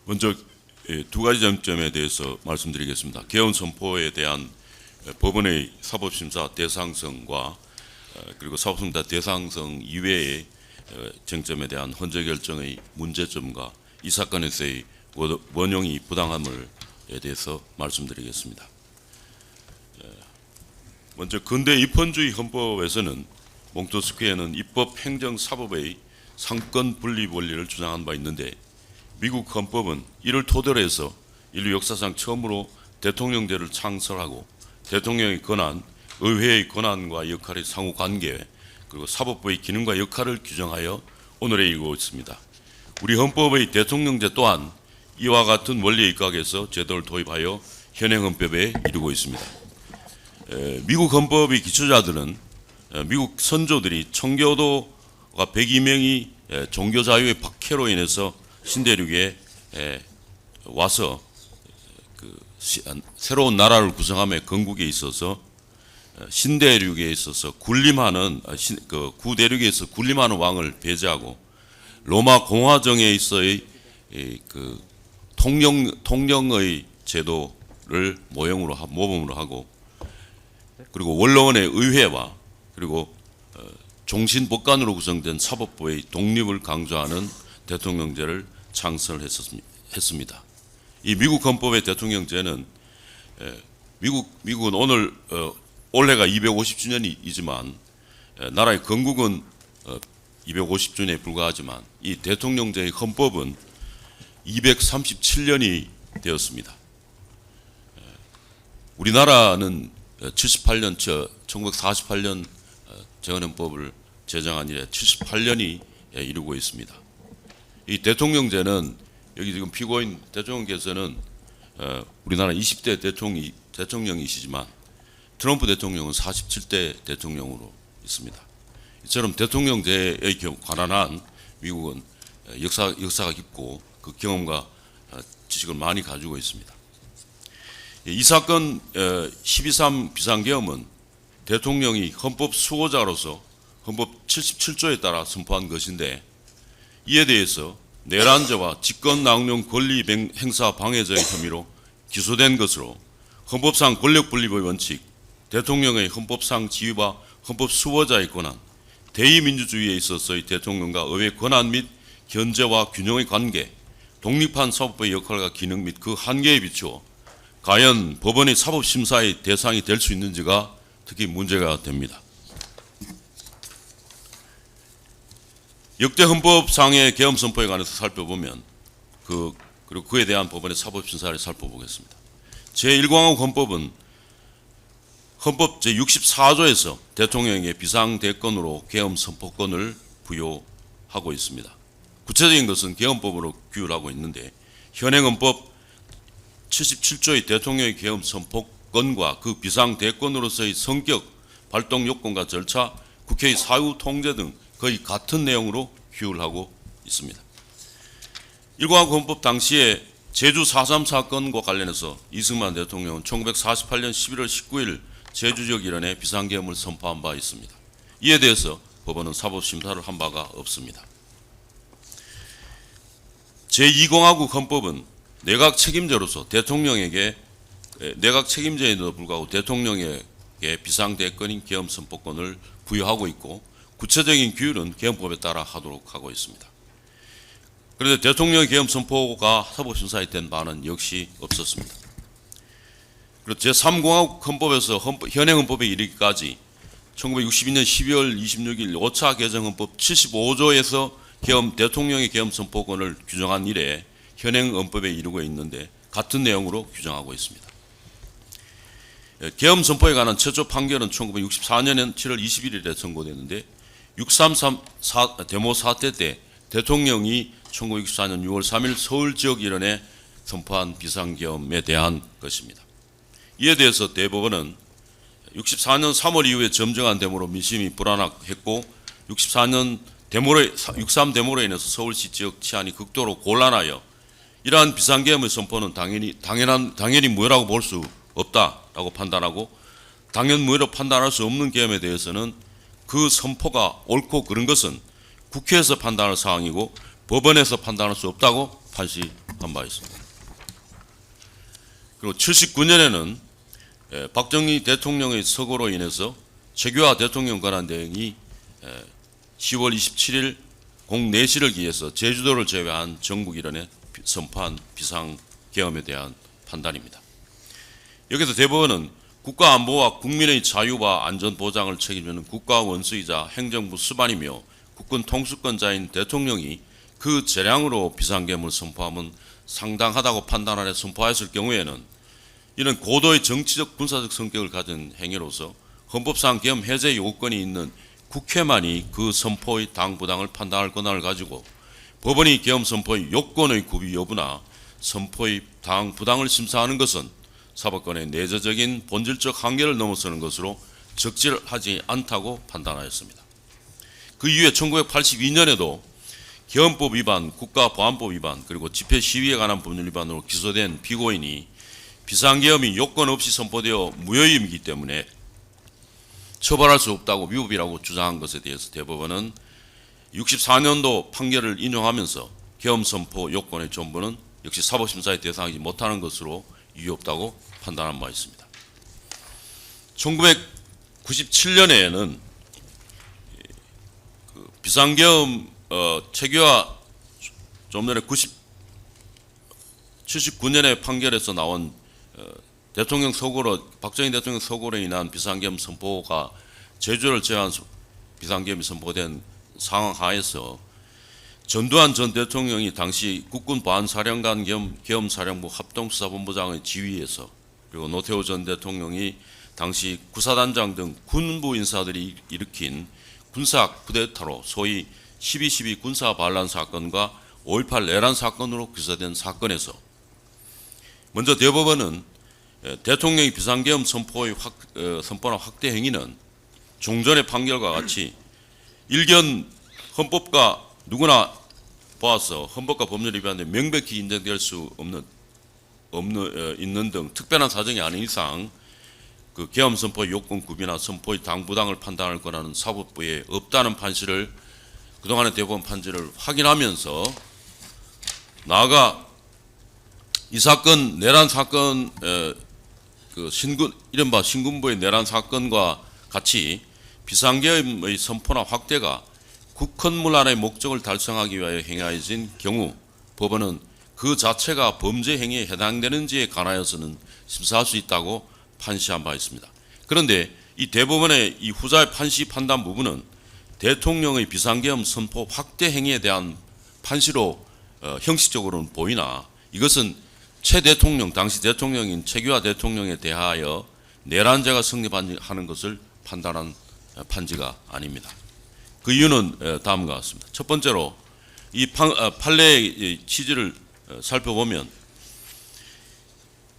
먼저 두 가지 점에 대해서 말씀드리겠습니다. 개헌 선포에 대한 법원의 사법심사 대상성과 그리고 사법심사 대상성 이외의 쟁점에 대한 헌재 결정의 문제점과 이 사건에서의 원형이 부당함에 대해서 말씀드리겠습니다. 먼저 근대 입헌주의 헌법에서는 몽테스키에는 입법, 행정, 사법의 상권 분립 원리를 주장한 바 있는데 미국 헌법은 이를 토대로 해서 인류 역사상 처음으로 대통령제를 창설하고 대통령의 권한, 의회의 권한과 역할의 상호관계 그리고 사법부의 기능과 역할을 규정하여 오늘에 이르고 있습니다. 우리 헌법의 대통령제 또한 이와 같은 원리에 입각해서 제도를 도입하여 현행 헌법에 이르고 있습니다. 미국 헌법의 기초자들은 미국 선조들이 청교도가 102명이 종교 자유의 박해로 인해서 신대륙에 와서 새로운 나라를 구성함에 건국에 있어서 신대륙에 있어서 군림하는 구대륙에서 군림하는 왕을 배제하고 로마 공화정에 있어의 통령의 제도를 모범으로 하고 그리고 원로원의 의회와 그리고 종신법관으로 구성된 사법부의 독립을 강조하는 대통령제를 창설했습니다. 이 미국 헌법의 대통령제는 미국은 올해가 250주년이지만 나라의 건국은 250주년에 불과하지만 이 대통령제의 헌법은 237년이 되었습니다. 우리나라는 1948년 재헌헌법을 제정한 이래 78년이 이루고 있습니다. 이 대통령제는 여기 지금 피고인 대통령께서는 우리나라 20대 대통령이시지만 트럼프 대통령은 47대 대통령으로 있습니다. 이처럼 대통령제에 관한 미국은 역사가 깊고 그 경험과 지식을 많이 가지고 있습니다. 이 사건 12.3 비상계엄은 대통령이 헌법 수호자로서 헌법 77조에 따라 선포한 것인데 이에 대해서 내란죄와 직권남용 권리 행사 방해죄의 혐의로 기소된 것으로 헌법상 권력분립의 원칙, 대통령의 헌법상 지위와 헌법 수호자의 권한, 대의민주주의에 있어서의 대통령과 의회 권한 및 견제와 균형의 관계, 독립한 사법부의 역할과 기능 및 그 한계에 비추어 과연 법원의 사법심사의 대상이 될 수 있는지가 특히 문제가 됩니다. 역대 헌법상의 계엄 선포에 관해서 살펴보면 그리고 그에 대한 법원의 사법심사를 살펴보겠습니다. 제1공화국 헌법은 헌법 제64조에서 대통령에게 비상대권으로 계엄 선포권을 부여하고 있습니다. 구체적인 것은 계엄법으로 규율하고 있는데 현행 헌법 77조의 대통령의 계엄 선포권과 그 비상대권으로서의 성격, 발동 요건과 절차, 국회의 사후 통제 등 거의 같은 내용으로 규율하고 있습니다. 1공화국 헌법 당시에 제주 4.3 사건과 관련해서 이승만 대통령은 1948년 11월 19일 제주지역일원에 비상계엄을 선포한 바 있습니다. 이에 대해서 법원은 사법심사를 한 바가 없습니다. 제2공화국 헌법은 내각 책임자로서 내각 책임자에도 불구하고 대통령에게 비상대권인 계엄 선포권을 부여하고 있고 구체적인 규율은 계엄법에 따라 하도록 하고 있습니다. 그런데 대통령의 계엄 선포가 사법심사에 된 바는 역시 없었습니다. 그리고 제3공화국 헌법에서 현행 헌법에 이르기까지 1962년 12월 26일 5차 개정 헌법 75조에서 대통령의 계엄 선포권을 규정한 이래 현행 헌법에 이르고 있는데 같은 내용으로 규정하고 있습니다. 계엄 선포에 관한 최초 판결은 1964년 7월 21일에 선고됐는데 6.3 데모 사태 때 대통령이 1964년 6월 3일 서울지역일원에 선포한 비상계엄에 대한 것입니다. 이에 대해서 대법원은 64년 3월 이후에 점정한 데모로 민심이 불안했고 63 데모로 인해서 서울시 지역 치안이 극도로 곤란하여 이러한 비상계엄의 선포는 당연히 무효라고 볼 수 없다라고 판단하고 당연 무효로 판단할 수 없는 계엄에 대해서는 그 선포가 옳고 그른 것은 국회에서 판단할 사항이고 법원에서 판단할 수 없다고 판시한 바 있습니다. 그리고 79년에는 박정희 대통령의 서거로 인해서 최규하 대통령 권한 대행이 10월 27일 04시를 기해서 제주도를 제외한 전국 일원에 선포한 비상계엄에 대한 판단입니다. 여기서 대법원은 국가안보와 국민의 자유와 안전보장을 책임지는 국가원수이자 행정부 수반이며 국군 통수권자인 대통령이 그 재량으로 비상계엄을 선포하면 상당하다고 판단하여 선포하였을 경우에는 이는 고도의 정치적 군사적 성격을 가진 행위로서 헌법상 계엄 해제 요건이 있는 국회만이 그 선포의 당부당을 판단할 권한을 가지고 법원이 계엄 선포의 요건의 구비 여부나 선포의 당부당을 심사하는 것은 사법권의 내재적인 본질적 한계를 넘어서는 것으로 적절하지 않다고 판단하였습니다. 그 이후에 1982년에도 계엄법 위반, 국가보안법 위반, 그리고 집회 시위에 관한 법률 위반으로 기소된 피고인이 비상계엄이 요건 없이 선포되어 무효임이기 때문에 처벌할 수 없다고 위법이라고 주장한 것에 대해서 대법원은 64년도 판결을 인용하면서 계엄 선포 요건의 전부는 역시 사법심사의 대상이지 못하는 것으로 유효없다고 판단한 바 있습니다. 1997년에는 비상계엄 최규하 좀 전에 79년에 판결에서 나온 대통령 서거로 박정희 대통령 서거로 인한 비상계엄 선포가 제주를 제외한 비상계엄이 선포된 상황 하에서 전두환 전 대통령이 당시 국군 보안사령관 겸 계엄사령부 합동수사본부장의 지휘에서 그리고 노태우 전 대통령이 당시 구사단장 등 군부 인사들이 일으킨 군사 쿠데타로 소위 12.12 군사 반란 사건과 5.18 내란 사건으로 기소된 사건에서 먼저 대법원은 대통령이 비상계엄 선포나 확대 행위는 종전의 판결과 같이 일견 헌법과 누구나 보아서 헌법과 법률 위반에 명백히 인정될 수 있는 등 특별한 사정이 아닌 이상 그 계엄 선포의 요건 구비나 선포의 당부당을 판단할 권한은 사법부에 없다는 판시를 그동안의 대법원 판지를 확인하면서 나아가 이 사건 내란 사건 이른바 신군부의 내란 사건과 같이 비상계엄의 선포나 확대가 국헌문 안의 목적을 달성하기 위하여 행하여진 경우 법원은 그 자체가 범죄 행위에 해당되는지에 관하여서는 심사할 수 있다고 판시한 바 있습니다. 그런데 이 대법원의 이 후자의 판시 판단 부분은 대통령의 비상계엄 선포 확대 행위에 대한 판시로 형식적으로는 보이나 이것은 최 대통령, 당시 대통령인 최규하 대통령에 대하여 내란죄가 성립하는 것을 판단한 판지가 아닙니다. 그 이유는 다음과 같습니다. 첫 번째로 이 판례의 취지를 살펴보면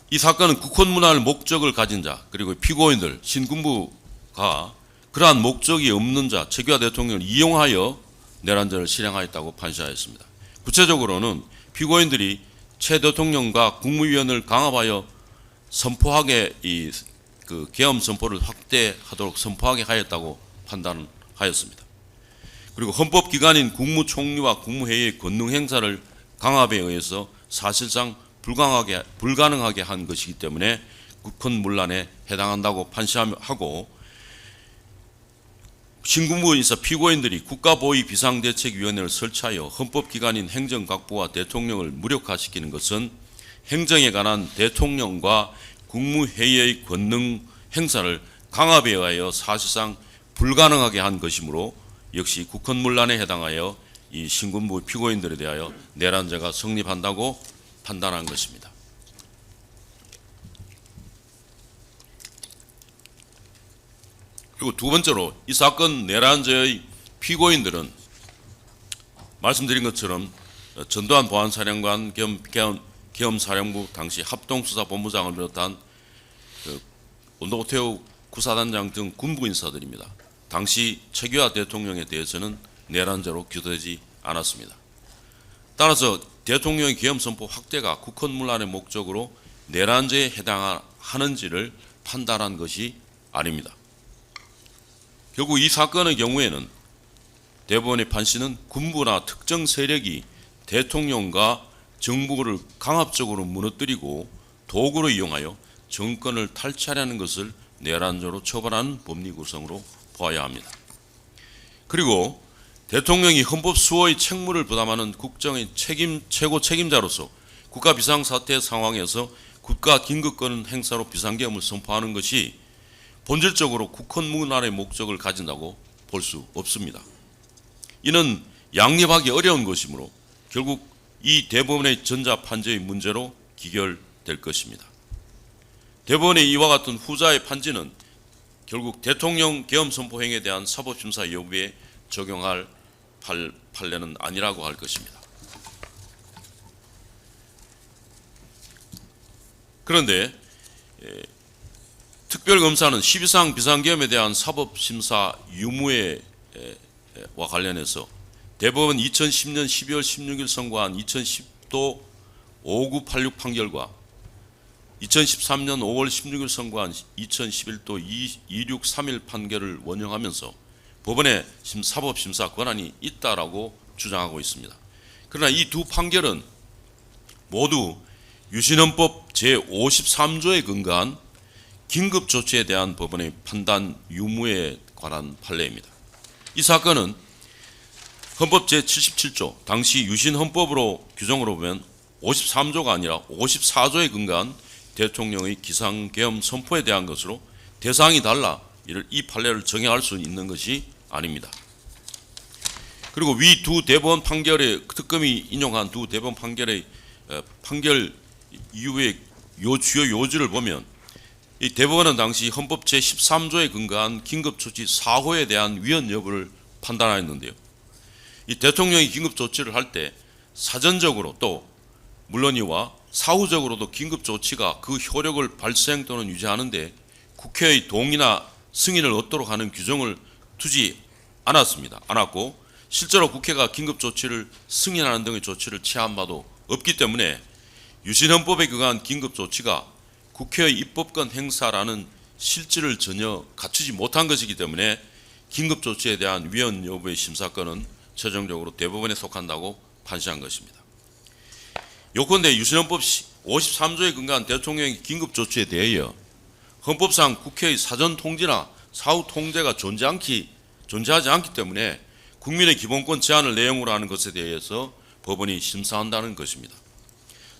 이 사건은 국헌문화의 목적을 가진 자 그리고 피고인들 신군부가 그러한 목적이 없는 자 최규하 대통령을 이용하여 내란죄를 실행하였다고 판시하였습니다. 구체적으로는 피고인들이 최 대통령과 국무위원을 강압하여 선포하게 그 계엄 선포를 확대하도록 선포하게 하였다고 판단하였습니다. 그리고 헌법기관인 국무총리와 국무회의의 권능 행사를 강압에 의해서 사실상 불가능하게 한 것이기 때문에 국헌문란에 해당한다고 판시하고 신군부 인사 피고인들이 국가보위 비상대책위원회를 설치하여 헌법기관인 행정각부와 대통령을 무력화시키는 것은 행정에 관한 대통령과 국무회의의 권능 행사를 강압에 의하여 사실상 불가능하게 한 것이므로 역시 국헌문란에 해당하여 이 신군부 피고인들에 대하여 내란죄가 성립한다고 판단한 것입니다. 그리고 두 번째로 이 사건 내란죄의 피고인들은 말씀드린 것처럼 전두환 보안사령관 겸 계엄사령부 당시 합동수사본부장을 비롯한 노태우 구사단장 등 군부 인사들입니다. 당시 최규하 대통령에 대해서는 내란죄로 기소되지 않았습니다. 따라서 대통령의 계엄 선포 확대가 국헌문란의 목적으로 내란죄에 해당하는지를 판단한 것이 아닙니다. 결국 이 사건의 경우에는 대법원의 판시는 군부나 특정 세력이 대통령과 정부를 강압적으로 무너뜨리고 도구로 이용하여 정권을 탈취하려는 것을 내란적으로 처벌하는 법리 구성으로 보아야 합니다. 그리고 대통령이 헌법 수호의 책무를 부담하는 국정의 최고 책임자로서 국가 비상사태 상황에서 국가 긴급권 행사로 비상계엄을 선포하는 것이 본질적으로 국헌문화의 목적을 가진다고 볼 수 없습니다. 이는 양립하기 어려운 것이므로 결국 이 대법원의 전자판지의 문제로 기결될 것입니다. 대법원의 이와 같은 후자의 판지는 결국 대통령 계엄 선포 행위에 대한 사법심사 여부에 적용할 판례는 아니라고 할 것입니다. 그런데 특별검사는 12상 비상계엄에 대한 사법심사 유무와 관련해서 대법원 2010년 12월 16일 선고한 2010도 5986 판결과 2013년 5월 16일 선고한 2011도 2631 판결을 원형하면서 법원의 사법심사 권한이 있다라고 주장하고 있습니다. 그러나 이 두 판결은 모두 유신헌법 제53조에 근거한 긴급조치에 대한 법원의 판단 유무에 관한 판례입니다. 이 사건은 헌법 제77조, 당시 유신헌법으로 규정으로 보면 53조가 아니라 54조에 근거한 대통령의 기상계엄 선포에 대한 것으로 대상이 달라 이 판례를 정의할 수 있는 것이 아닙니다. 그리고 위 두 대법원 판결의 특검이 인용한 두 대법원 판결의 판결 이후의 주요 요지를 보면 이 대법원은 당시 헌법 제13조에 근거한 긴급조치 사호에 대한 위헌 여부를 판단하였는데요. 이 대통령이 긴급조치를 할 때 사전적으로 또 물론이와 사후적으로도 긴급조치가 그 효력을 발생 또는 유지하는데 국회의 동의나 승인을 얻도록 하는 규정을 두지 않았고 실제로 국회가 긴급조치를 승인하는 등의 조치를 취한 바도 없기 때문에 유신헌법에 근거한 긴급조치가 국회의 입법권 행사라는 실질을 전혀 갖추지 못한 것이기 때문에 긴급조치에 대한 위헌 여부의 심사권은 최종적으로 대법원에 속한다고 판시한 것입니다. 요컨대 유신헌법 53조에 근거한 대통령의 긴급조치에 대하여 헌법상 국회의 사전 통지나 사후 통제가 존재하지 않기 때문에 국민의 기본권 제한을 내용으로 하는 것에 대해서 법원이 심사한다는 것입니다.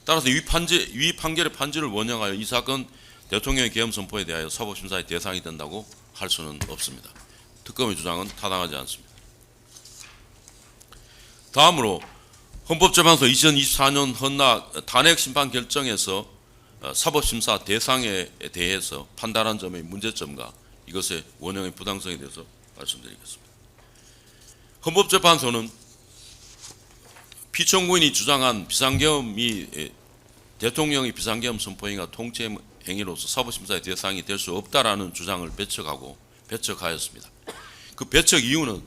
따라서 위 판결의 판지를 원형하여 이 사건 대통령의 계엄 선포에 대하여 사법심사의 대상이 된다고 할 수는 없습니다. 특검의 주장은 타당하지 않습니다. 다음으로 헌법재판소 2024년 헌나 탄핵 심판 결정에서 사법심사 대상에 대해서 판단한 점의 문제점과 이것의 원형의 부당성에 대해서 말씀드리겠습니다. 헌법재판소는 피청구인이 주장한 비상계엄이 대통령의 비상계엄 선포행위가 통치 행위로서 사법심사의 대상이 될 수 없다라는 주장을 배척하였습니다. 그 배척 이유는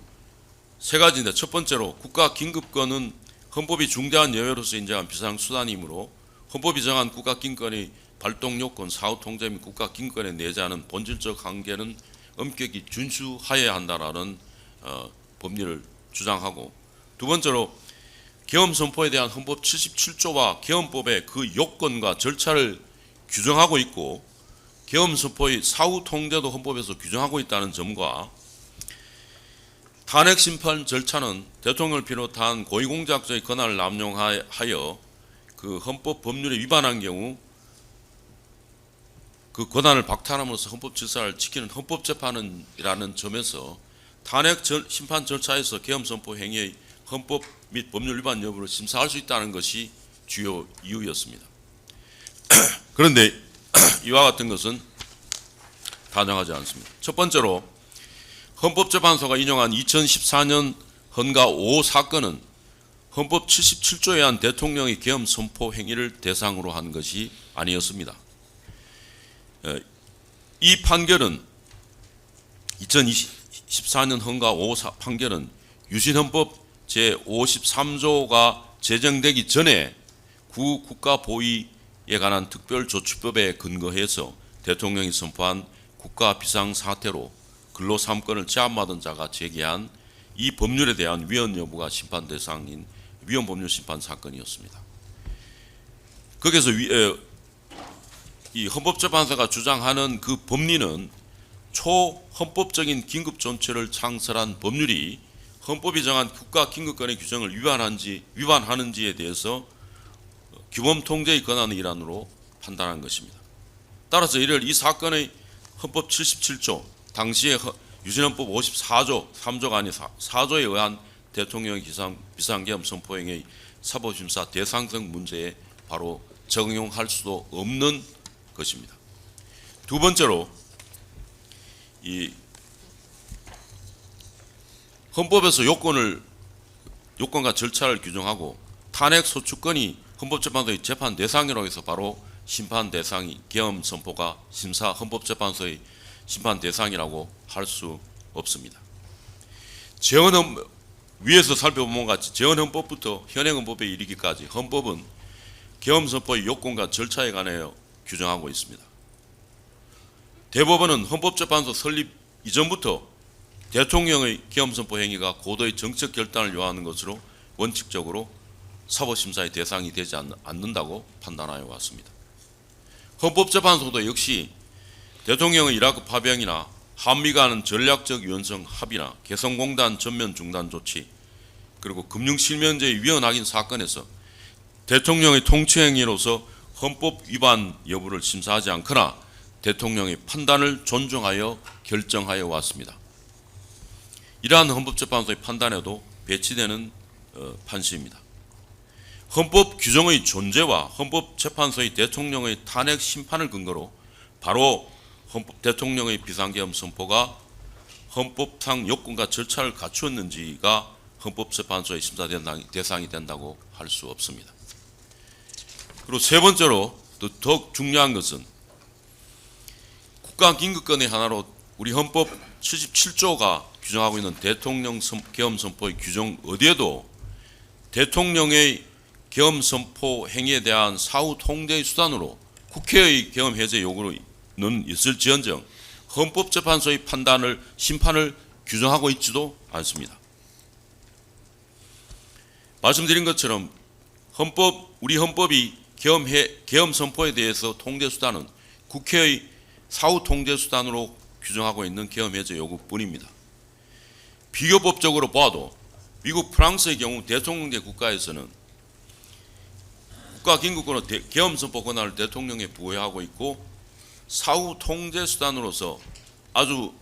세 가지인데, 첫 번째로 국가 긴급권은 헌법이 중대한 예외로서 인정한 비상수단이므로 헌법이 정한 국가 긴급권의 발동 요건, 사후 통제 및 국가 긴급권에 내재하는 본질적 한계는 엄격히 준수하여야 한다라는 법리를 주장하고, 두 번째로 계엄 선포에 대한 헌법 77조와 계엄법의 그 요건과 절차를 규정하고 있고 계엄 선포의 사후 통제도 헌법에서 규정하고 있다는 점과 탄핵 심판 절차는 대통령을 비롯한 고위공직자의 권한을 남용하여 그 헌법 법률에 위반한 경우 그 권한을 박탈함으로써 헌법 질서를 지키는 헌법재판이라는 점에서 탄핵 심판 절차에서 계엄 선포 행위의 헌법 및 법률 위반 여부를 심사할 수 있다는 것이 주요 이유였습니다. 그런데 이와 같은 것은 타당하지 않습니다. 첫 번째로 헌법재판소가 인용한 2014년 헌가 5 사건은 헌법 77조에 의한 대통령의 계엄 선포 행위를 대상으로 한 것이 아니었습니다. 이 판결은 2014년 헌가 5 판결은 유신헌법 제53조가 제정되기 전에 구 국가보위에 관한 특별조치법에 근거해서 대통령이 선포한 국가 비상사태로 근로삼권을 제한받은 자가 제기한 이 법률에 대한 위헌 여부가 심판 대상인 위헌 법률 심판 사건이었습니다. 거기서 이 헌법재판소가 주장하는 그 법리는 초헌법적인 긴급존재를 창설한 법률이 헌법이 정한 국가긴급권의 규정을 위반하는지에 대해서 규범통제의 권한의 일환으로 판단한 것입니다. 따라서 이를 이 사건의 헌법 77조, 당시의 유신헌법 54조, 3조가 아닌 4조에 의한 대통령의 비상계엄 선포행위의 사법심사 대상성 문제에 바로 적용할 수도 없는 것입니다. 두 번째로 이 헌법에서 요건과 절차를 규정하고 탄핵 소추권이 헌법재판소의 재판 대상이라고 해서 바로 심판 대상이 계엄 선포가 심사 헌법재판소의 심판 대상이라고 할 수 없습니다. 위에서 살펴본 것 같이 재헌헌법부터 현행헌법에 이르기까지 헌법은 계엄 선포의 요건과 절차에 관하여 규정하고 있습니다. 대법원은 헌법재판소 설립 이전부터 대통령의 계엄 선포 행위가 고도의 정책 결단을 요하는 것으로 원칙적으로 사법심사의 대상이 되지 않는다고 판단하여 왔습니다. 헌법재판소도 역시 대통령의 이라크 파병이나 한미 간의 전략적 유연성 합의나 개성공단 전면 중단 조치 그리고 금융실명제의 위헌 확인 사건에서 대통령의 통치행위로서 헌법 위반 여부를 심사하지 않거나 대통령의 판단을 존중하여 결정하여 왔습니다. 이러한 헌법재판소의 판단에도 배치되는 판시입니다. 헌법 규정의 존재와 헌법재판소의 대통령의 탄핵 심판을 근거로 바로 대통령의 비상계엄 선포가 헌법상 요건과 절차를 갖추었는지가 헌법재판소의 심사 대상이 된다고 할 수 없습니다. 그리고 세 번째로 더욱 중요한 것은 국가긴급권의 하나로 우리 헌법 77조가 규정하고 있는 대통령 계엄 선포의 규정 어디에도 대통령의 계엄 선포 행위에 대한 사후 통제의 수단으로 국회의 계엄 해제 요구는 있을지언정 헌법재판소의 심판을 규정하고 있지도 않습니다. 말씀드린 것처럼 우리 헌법이 계엄 선포에 대해서 통제 수단은 국회의 사후 통제 수단으로 규정하고 있는 계엄 해제 요구뿐입니다. 비교법적으로 봐도 미국, 프랑스의 경우 대통령제 국가에서는 국가긴급권은 계엄 선포 권한을 대통령에 부여하고 있고 사후 통제 수단으로서 아주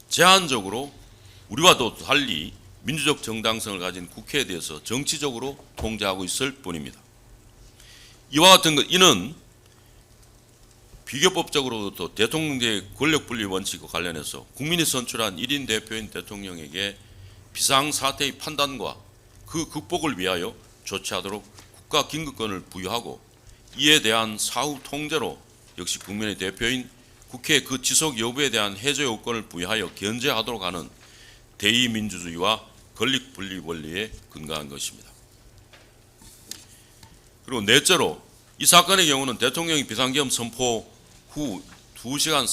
제한적으로 우리와도 달리 민주적 정당성을 가진 국회에 대해서 정치적으로 통제하고 있을 뿐입니다. 이와 같은 이는 비교법적으로도 대통령제의 권력분리 원칙과 관련해서 국민이 선출한 1인 대표인 대통령에게 비상사태의 판단과 그 극복을 위하여 조치하도록 국가긴급권을 부여하고 이에 대한 사후 통제로 역시 국민의 대표인 국회의 그 지속 여부에 대한 해제 요건을 부여하여 견제하도록 하는 대의민주주의와 권력분리 원리에 근거한 것입니다. 그리고 넷째로 이 사건의 경우는 대통령이 비상계엄 선포 후 2시간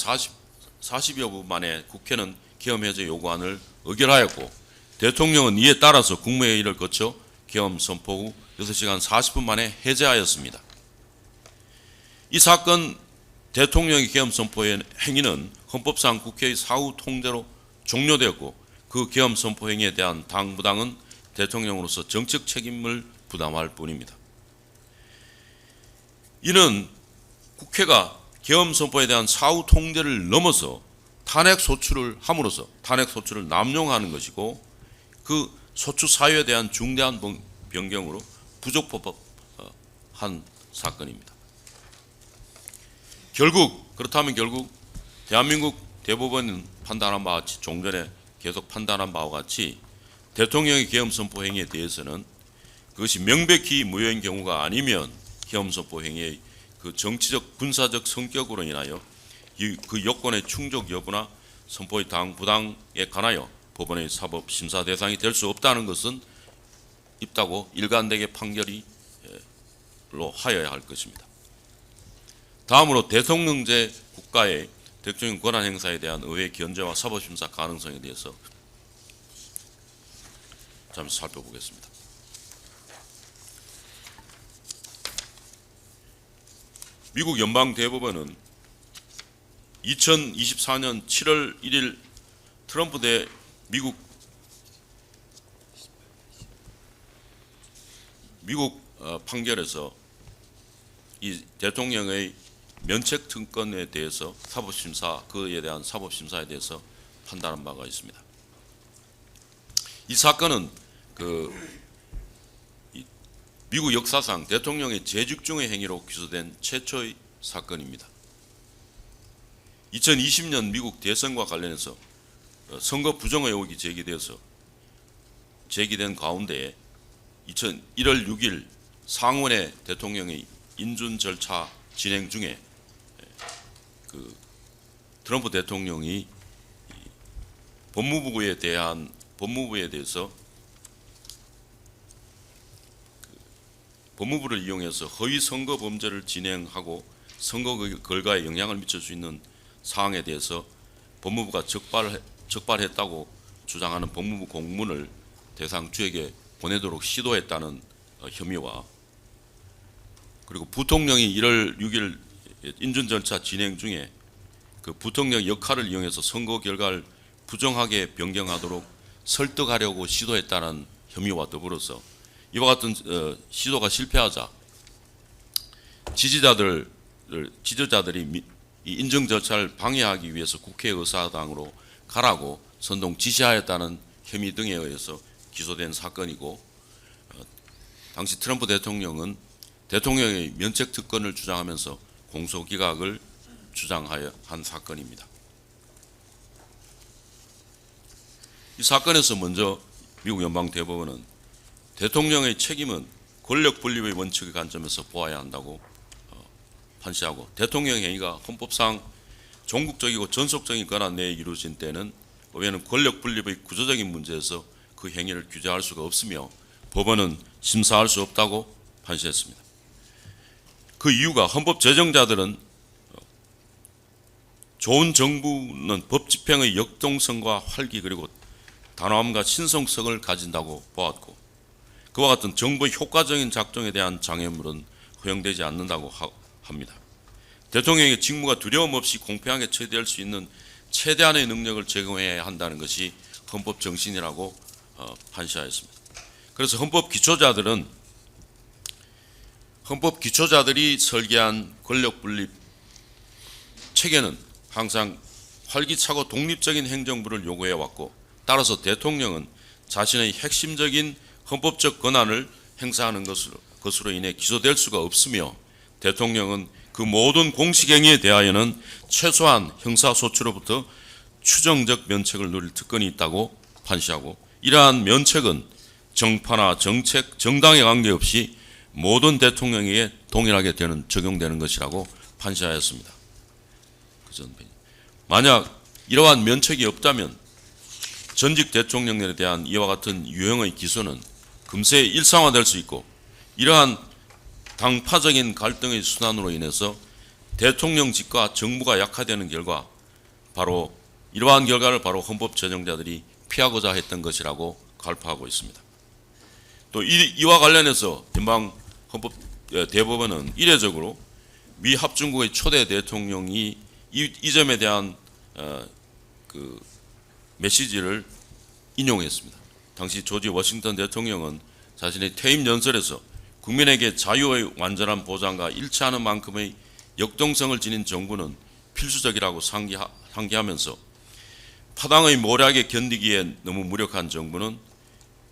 40여 분 만에 국회는 계엄 해제 요구안을 의결하였고 대통령은 이에 따라서 국무회의를 거쳐 계엄 선포 후 6시간 40분 만에 해제하였습니다. 이 사건 대통령의 계엄 선포의 행위는 헌법상 국회의 사후 통제로 종료되었고 그 계엄 선포 행위에 대한 당부당은 대통령으로서 정책 책임을 부담할 뿐입니다. 이는 국회가 계엄 선포에 대한 사후 통제를 넘어서 탄핵 소추를 함으로써 탄핵 소추를 남용하는 것이고 그 소추 사유에 대한 중대한 변경으로 부적법한 사건입니다. 그렇다면 결국 대한민국 대법원은 판단한 바와 같이 종전에 계속 판단한 바와 같이 대통령의 계엄 선포 행위에 대해서는 그것이 명백히 무효인 경우가 아니면 계엄 선포 행위의 그 정치적 군사적 성격으로 인하여 그 요건의 충족 여부나 선포의 당부당에 관하여 법원의 사법 심사 대상이 될 수 없다는 것은 있다고 일관되게 판결로 하여야 할 것입니다. 다음으로 대통령제 국가의 대통령 권한 행사에 대한 의회 견제와 사법 심사 가능성에 대해서 잠시 살펴보겠습니다. 미국 연방대법원은 2024년 7월 1일 트럼프 대 미국 판결에서 이 대통령의 면책 특권에 대해서 그에 대한 사법심사에 대해서 판단한 바가 있습니다. 이 사건은 미국 역사상 대통령의 재직중의 행위로 기소된 최초의 사건입니다. 2020년 미국 대선과 관련해서 선거 부정 의혹이 제기된 가운데 1월 6일 상원의 대통령의 인준 절차 진행 중에 트럼프 대통령이 법무부에 대해서 법무부를 이용해서 허위 선거 범죄를 진행하고 선거 결과에 영향을 미칠 수 있는 사항에 대해서 법무부가 적발했다고 주장하는 법무부 공문을 대상 주에게 보내도록 시도했다는 혐의와, 그리고 부통령이 1월 6일 인준 절차 진행 중에 그 부통령 역할을 이용해서 선거 결과를 부정하게 변경하도록 설득하려고 시도했다는 혐의와 더불어서 이와 같은 시도가 실패하자 지지자들이 이 인증 절차를 방해하기 위해서 국회의사당으로 가라고 선동 지시하였다는 혐의 등에 의해서 기소된 사건이고, 당시 트럼프 대통령은 대통령의 면책 특권을 주장하면서 공소기각을 주장하여 한 사건입니다. 이 사건에서 먼저 미국 연방대법원은 대통령의 책임은 권력 분립의 원칙의 관점에서 보아야 한다고 판시하고, 대통령 행위가 헌법상 종국적이고 전속적인 권한 내에 이루어진 때는 법에는 권력 분립의 구조적인 문제에서 그 행위를 규제할 수가 없으며 법원은 심사할 수 없다고 판시했습니다. 그 이유가 헌법 제정자들은 좋은 정부는 법 집행의 역동성과 활기 그리고 단호함과 신성성을 가진다고 보았고, 그와 같은 정부의 효과적인 작동에 대한 장애물은 허용되지 않는다고 합니다. 대통령의 직무가 두려움 없이 공평하게 처리될 수 있는 최대한의 능력을 제공해야 한다는 것이 헌법 정신이라고 판시하였습니다. 그래서 헌법 기초자들이 설계한 권력 분립 체계는 항상 활기차고 독립적인 행정부를 요구해 왔고, 따라서 대통령은 자신의 핵심적인 헌법적 권한을 행사하는 것으로 인해 기소될 수가 없으며, 대통령은 그 모든 공식행위에 대하여는 최소한 형사소추로부터 추정적 면책을 누릴 특권이 있다고 판시하고, 이러한 면책은 정파나 정책, 정당에 관계없이 모든 대통령에게 동일하게 적용되는 것이라고 판시하였습니다. 만약 이러한 면책이 없다면 전직 대통령에 대한 이와 같은 유형의 기소는 금세 일상화될 수 있고, 이러한 당파적인 갈등의 순환으로 인해서 대통령직과 정부가 약화되는 결과, 이러한 결과를 바로 헌법 제정자들이 피하고자 했던 것이라고 갈파하고 있습니다. 또 이와 관련해서 대법원은 이례적으로 미 합중국의 초대 대통령이 이 점에 대한 메시지를 인용했습니다. 당시 조지 워싱턴 대통령은 자신의 퇴임 연설에서 국민에게 자유의 완전한 보장과 일치하는 만큼의 역동성을 지닌 정부는 필수적이라고 상기하면서, 파당의 모략에 견디기에 너무 무력한 정부는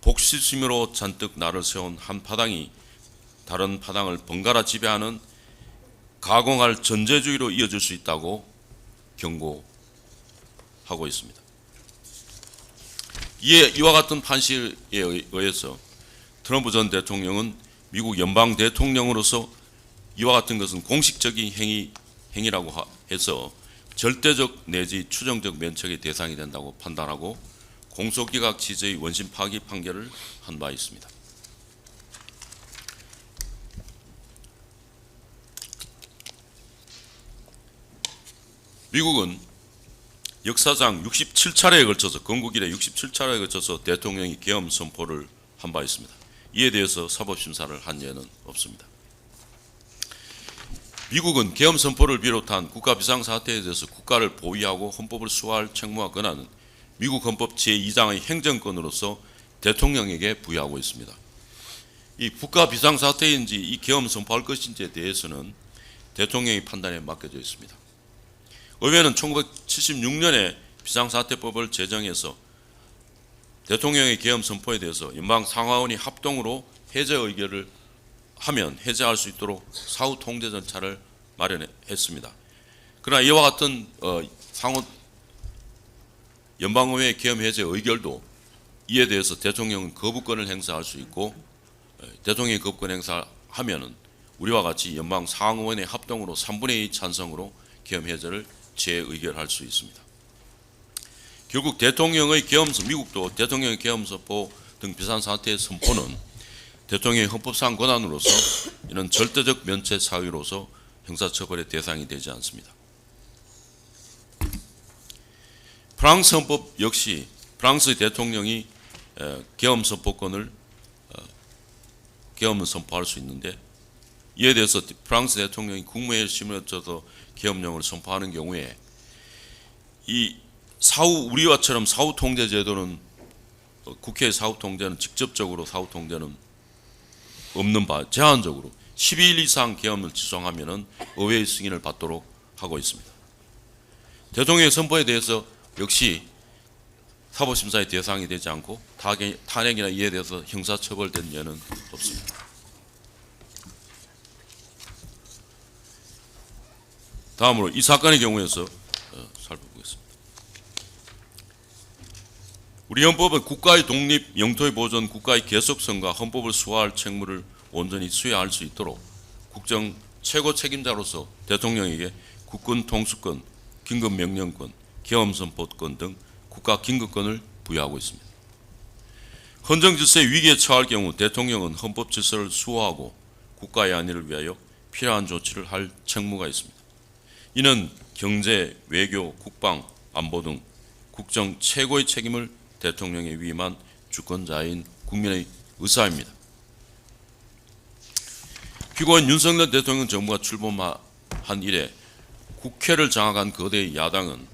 복실심으로 잔뜩 날을 세운 한 파당이 다른 파당을 번갈아 지배하는 가공할 전제주의로 이어질 수 있다고 경고하고 있습니다. 이와 같은 판시에 의해서 트럼프 전 대통령은 미국 연방 대통령으로서 이와 같은 것은 공식적인 행위라고 해서 절대적 내지 추정적 면책의 대상이 된다고 판단하고 공소기각 취지의 원심 파기 판결을 한 바 있습니다. 미국은 역사상 67차례에 걸쳐서, 건국 이래 67차례에 걸쳐서 대통령이 계엄 선포를 한 바 있습니다. 이에 대해서 사법심사를 한 예는 없습니다. 미국은 계엄 선포를 비롯한 국가 비상사태에 대해서 국가를 보위하고 헌법을 수호할 책무와 권한은 미국 헌법 제2장의 행정권으로서 대통령에게 부여하고 있습니다. 이 국가 비상사태인지 이 계엄 선포할 것인지에 대해서는 대통령의 판단에 맡겨져 있습니다. 의회는 1976년에 비상사태법을 제정해서 대통령의 계엄 선포에 대해서 연방 상하원이 합동으로 해제 의결을 하면 해제할 수 있도록 사후 통제 절차를 마련했습니다. 그러나 이와 같은 연방의회 계엄 해제 의결도 이에 대해서 대통령은 거부권을 행사할 수 있고, 대통령이 거부권 행사하면은 우리와 같이 연방 상원의 합동으로 3분의 2 찬성으로 계엄 해제를 재의결할 수 있습니다. 결국 미국도 대통령의 계엄 선포 등 비상사태의 선포는 대통령의 헌법상 권한으로서 이는 절대적 면책 사유로서 형사처벌의 대상이 되지 않습니다. 프랑스 헌법 역시 프랑스 대통령이 계엄 선포권을 계엄을 선포할 수 있는데, 이에 대해서 프랑스 대통령이 국무회의를 심의해서 계엄령을 선포하는 경우에 이 우리와처럼 사후 통제 제도는 국회의 사후 통제는 직접적으로 사후 통제는 없는 바 제한적으로 12일 이상 계엄을 지속하면은 의회의 승인을 받도록 하고 있습니다. 대통령의 선포에 대해서 역시 사법심사의 대상이 되지 않고 탄핵이나 이에 대해서 형사처벌된 예는 없습니다. 다음으로 이 사건의 경우에서 살펴보겠습니다. 우리 헌법은 국가의 독립, 영토의 보존, 국가의 계속성과 헌법을 수호할 책무를 온전히 수행할 수 있도록 국정 최고 책임자로서 대통령에게 국군 통수권, 긴급명령권, 계엄선포권 등 국가 긴급권을 부여하고 있습니다. 헌정질서의 위기에 처할 경우 대통령은 헌법 질서를 수호하고 국가의 안위를 위하여 필요한 조치를 할 책무가 있습니다. 이는 경제, 외교, 국방, 안보 등 국정 최고의 책임을 대통령에 위임한 주권자인 국민의 의사입니다. 피고인 윤석열 대통령 정부가 출범한 이래 국회를 장악한 거대 야당은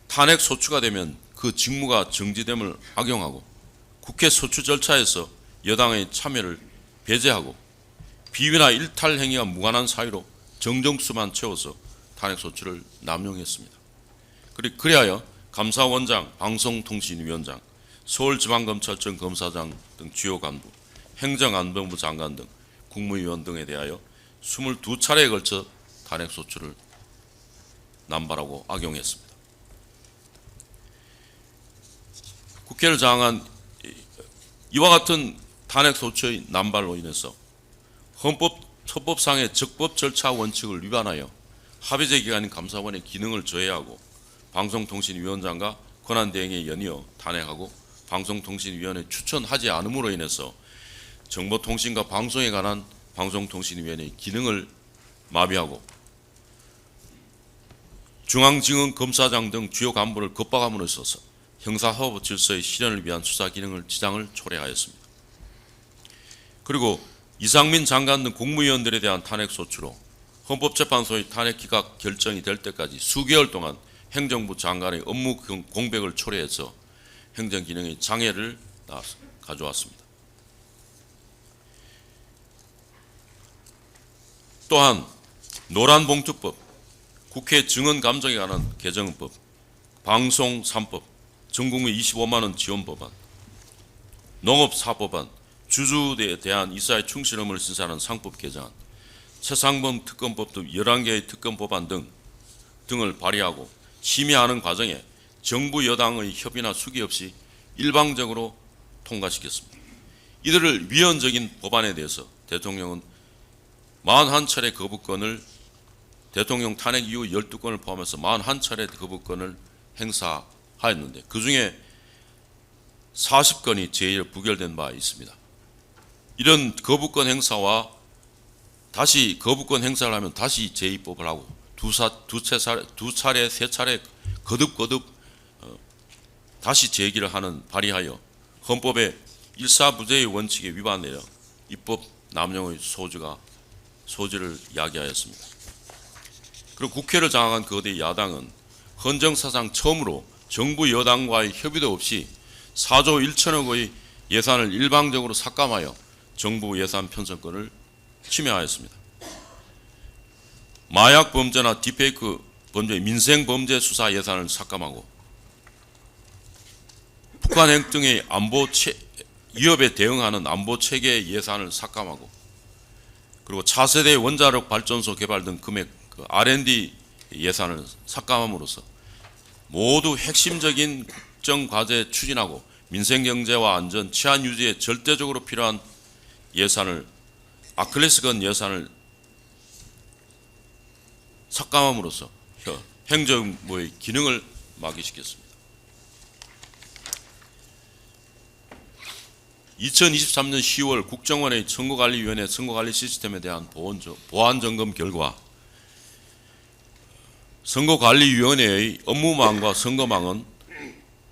탄핵 소추가 되면 그 직무가 정지됨을 악용하고 국회 소추 절차에서 여당의 참여를 배제하고 비위나 일탈 행위가 무관한 사유로 정정수만 채워서 탄핵 소추를 남용했습니다. 그리하여 감사원장, 방송통신위원장, 서울지방검찰청 검사장 등 주요 간부, 행정안전부 장관 등 국무위원 등에 대하여 22차례에 걸쳐 탄핵 소추를 남발하고 악용했습니다. 국회를 장악한 이와 같은 탄핵 소추의 남발로 인해서 헌법상의 적법 절차 원칙을 위반하여 합의제 기관인 감사원의 기능을 저해하고 방송통신위원장과 권한대행에 연이어 탄핵하고 방송통신위원회 추천하지 않음으로 인해서 정보통신과 방송에 관한 방송통신위원회의 기능을 마비하고 중앙지검검사장 등 주요 간부를 겁박함으로 있어서 형사사법 질서의 실현을 위한 수사 기능을 지장을 초래하였습니다. 그리고 이상민 장관 등 국무위원들에 대한 탄핵 소추로 헌법재판소의 탄핵 기각 결정이 될 때까지 수개월 동안 행정부 장관의 업무 공백을 초래해서 행정기능의 장애를 가져왔습니다. 또한 노란봉투법, 국회 증언 감정에 관한 개정법, 방송 3법, 전국민 25만 원 지원 법안, 농업사법안, 주주에 대한 이사의 충실 의무를 신설하는 상법 개정안, 최상범 특검법 등 11개의 특검 법안 등을 발의하고 심의하는 과정에 정부 여당의 협의나 수기 없이 일방적으로 통과시켰습니다. 이들을 위헌적인 법안에 대해서 대통령은 41차례 거부권을 대통령 탄핵 이후 12건을 포함해서 41차례 거부권을 행사하였는데 그중에 40건이 제1 부결된 바 있습니다. 이런 거부권 행사와 다시 거부권 행사를 하면 다시 제2법을 하고 두 차례, 세 차례 거듭 다시 제기를 하는 발의하여 헌법의 일사부재의 원칙에 위반되어 입법 남용의 소지가 소지를 야기하였습니다. 그리고 국회를 장악한 거대 야당은 헌정사상 처음으로 정부 여당과의 협의도 없이 4조 1천억의 예산을 일방적으로 삭감하여 정부 예산 편성권을 침해하였습니다. 마약 범죄나 딥페이크 범죄, 민생 범죄 수사 예산을 삭감하고 북한 핵 등의 위협에 대응하는 안보 체계 예산을 삭감하고 그리고 차세대 원자력 발전소 개발 등 금액 R&D 예산을 삭감함으로써 모두 핵심적인 국정 과제 추진하고 민생 경제와 안전, 치안 유지에 절대적으로 필요한 예산을 아킬레스건 예산을 삭감함으로써 행정부의 기능을 마비시켰습니다. 2023년 10월 국정원의 선거관리위원회 선거관리 시스템에 대한 보안 점검 결과 선거관리위원회의 업무망과 선거망은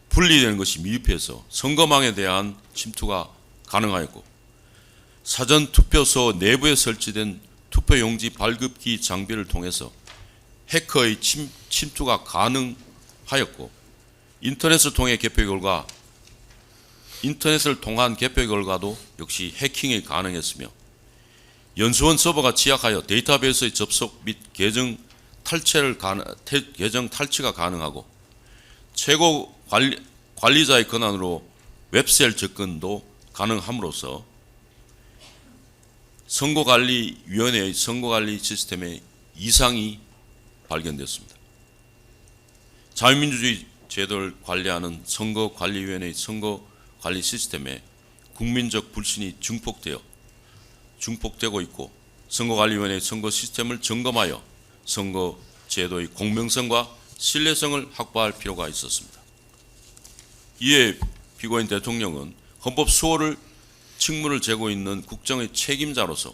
분리되는 것이 미흡해서 선거망에 대한 침투가 가능하였고 사전투표소 내부에 설치된 투표용지 발급기 장비를 통해서 해커의 침투가 가능하였고 인터넷을 통한 개표 결과도 역시 해킹이 가능했으며 연수원 서버가 취약하여 데이터베이스의 접속 및 계정 탈취가 가능하고 최고 관리자의 권한으로 웹셀 접근도 가능함으로써 선거관리위원회의 선거관리 시스템에 이상이 발견됐습니다. 자유민주주의 제도를 관리하는 선거관리위원회의 선거관리 시스템에 국민적 불신이 증폭되고 있고 선거관리위원회의 선거 시스템을 점검하여 선거 제도의 공명성과 신뢰성을 확보할 필요가 있었습니다. 이에 피고인 대통령은 헌법 수호를 직무를 재고 있는 국정의 책임자로서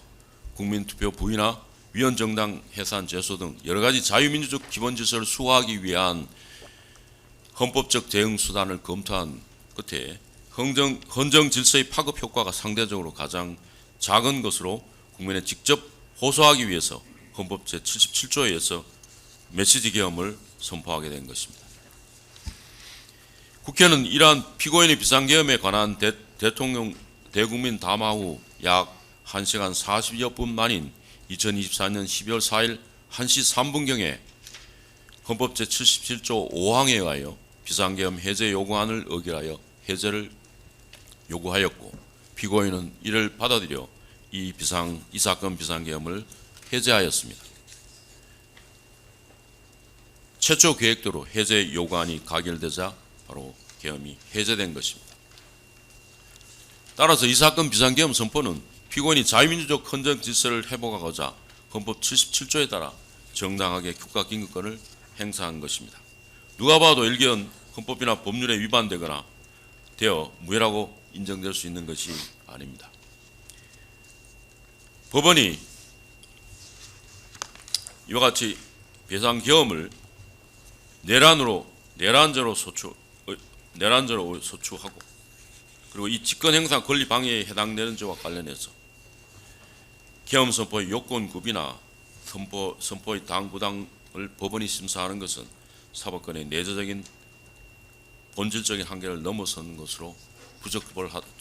국민투표 부의나 위헌정당 해산 제소 등 여러 가지 자유민주적 기본질서를 수호하기 위한 헌법적 대응 수단을 검토한 끝에 헌정 질서의 파급 효과가 상대적으로 가장 작은 것으로 국민에 직접 호소하기 위해서 헌법 제77조에 의해서 메시지 계엄을 선포하게 된 것입니다. 국회는 이러한 피고인의 비상계엄에 관한 대통령 대국민 담화 후 약 1시간 40여 분 만인 2024년 12월 4일 1시 3분경에 헌법 제77조 5항에 의하여 비상계엄 해제 요구안을 의결하여 해제를 요구하였고 피고인은 이를 받아들여 이 사건 비상계엄을 해제하였습니다. 최초 계획대로 해제 요구안이 가결되자 바로 계엄이 해제된 것입니다. 따라서 이 사건 비상계엄 선포는 피고인이 자유민주적 헌정 질서를 회복하고자 헌법 77조에 따라 정당하게 국가긴급권을 행사한 것입니다. 누가 봐도 일견 헌법이나 법률에 위반되거나 되어 무효라고 인정될 수 있는 것이 아닙니다. 법원이 이와 같이 비상계엄을 내란죄로 소추하고 그리고 이 직권행사 권리 방해에 해당되는 죄와 관련해서 계엄 선포의 요건급이나 선포의 당부당을 법원이 심사하는 것은 사법권의 내재적인 본질적인 한계를 넘어서는 것으로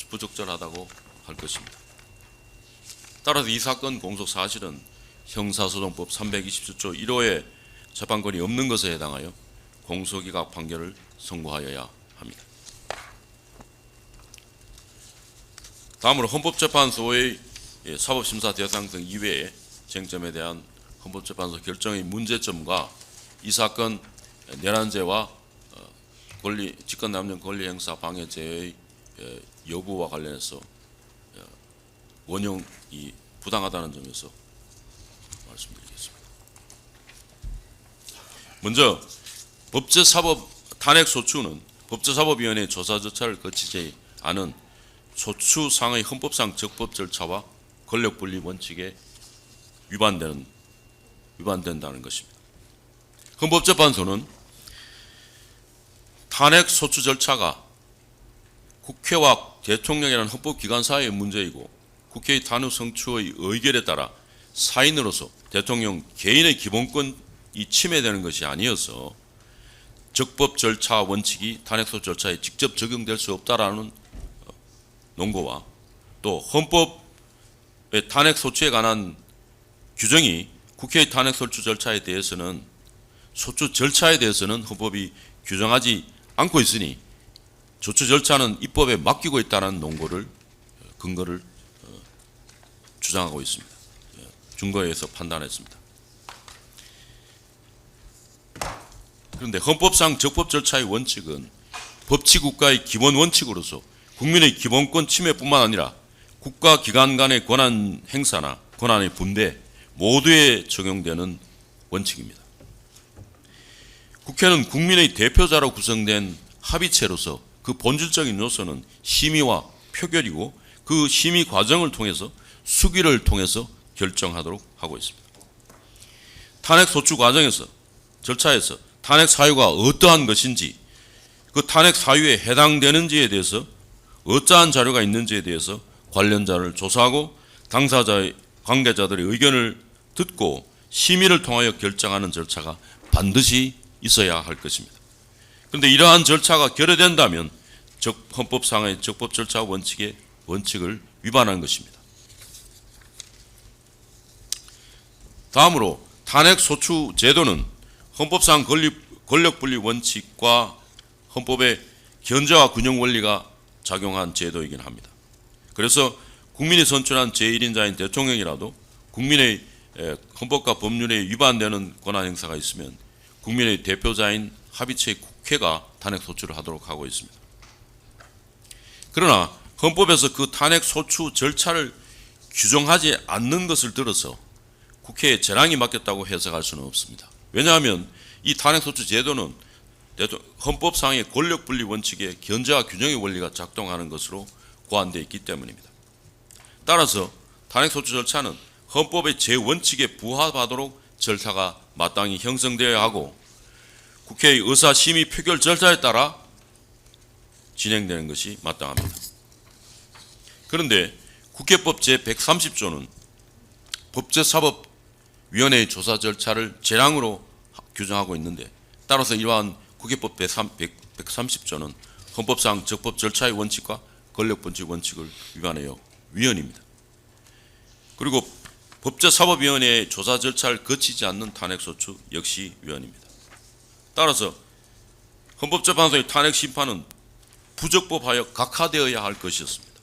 부적절하다고 할 것입니다. 따라서 이 사건 공소 사실은 형사소송법 327조 1호의 재판권이 없는 것에 해당하여 공소기각 판결을 선고하여야 합니다. 다음으로 헌법재판소의 사법심사 대상 등 이외의 쟁점에 대한 헌법재판소 결정의 문제점과 이 사건 내란죄와 직권남용 권리행사 방해죄의 여부와 관련해서 원형이 부당하다는 점에서 말씀드리겠습니다. 먼저 법제사법 탄핵소추는 법제사법위원회의 조사 절차를 거치지 않은 소추상의 헌법상 적법 절차와 권력분리 원칙에 위반된다는 것입니다. 헌법재판소는 탄핵소추 절차가 국회와 대통령이라는 헌법기관 사이의 문제이고 국회의 탄핵 성추의 의결에 따라 사인으로서 대통령 개인의 기본권이 침해되는 것이 아니어서 적법 절차 원칙이 탄핵소추 절차에 직접 적용될 수 없다라는 논거와 또 헌법의 탄핵소추에 관한 규정이 국회의 탄핵소추 절차에 대해서는 소추 절차에 대해서는 헌법이 규정하지 않고 있으니 소추 절차는 입법에 맡기고 있다는 논거를 근거를 주장하고 있습니다. 증거에 의해서 판단했습니다. 그런데 헌법상 적법 절차의 원칙은 법치국가의 기본 원칙으로서 국민의 기본권 침해뿐만 아니라 국가기관 간의 권한 행사나 권한의 분배 모두에 적용되는 원칙입니다. 국회는 국민의 대표자로 구성된 합의체로서 그 본질적인 요소는 심의와 표결이고 그 심의 과정을 통해서 수기를 통해서 결정하도록 하고 있습니다. 탄핵 소추 과정에서 절차에서 탄핵 사유가 어떠한 것인지 그 탄핵 사유에 해당되는지에 대해서 어떠한 자료가 있는지에 대해서 관련자를 조사하고 당사자의 관계자들의 의견을 듣고 심의를 통하여 결정하는 절차가 반드시 있어야 할 것입니다. 그런데 이러한 절차가 결여된다면 헌법상의 적법 절차 원칙을 위반한 것입니다. 다음으로 탄핵 소추 제도는 헌법상 권력분리 원칙과 헌법의 견제와 균형 원리가 작용한 제도이긴 합니다. 그래서 국민이 선출한 제1인자인 대통령이라도 국민의 헌법과 법률에 위반되는 권한 행사가 있으면 국민의 대표자인 합의체의 국회가 탄핵 소추를 하도록 하고 있습니다. 그러나 헌법에서 그 탄핵 소추 절차를 규정하지 않는 것을 들어서 국회에 재량이 맡겼다고 해석할 수는 없습니다. 왜냐하면 이 탄핵 소추 제도는 헌법상의 권력분리 원칙의 견제와 균형의 원리가 작동하는 것으로 고안되어 있기 때문입니다. 따라서 탄핵 소추 절차는 헌법의 제원칙에 부합하도록 절차가 마땅히 형성되어야 하고 국회의 의사심의 표결 절차에 따라 진행되는 것이 마땅합니다. 그런데 국회법 제130조는 법제사법위원회의 조사 절차를 재량으로 규정하고 있는데 따라서 이러한 국회법 130조는 헌법상 적법 절차의 원칙과 권력분리 원칙을 위반하여 위헌입니다. 그리고 법제사법위원회의 조사 절차를 거치지 않는 탄핵소추 역시 위헌입니다. 따라서 헌법재판소의 탄핵 심판은 부적법하여 각하되어야 할 것이었습니다.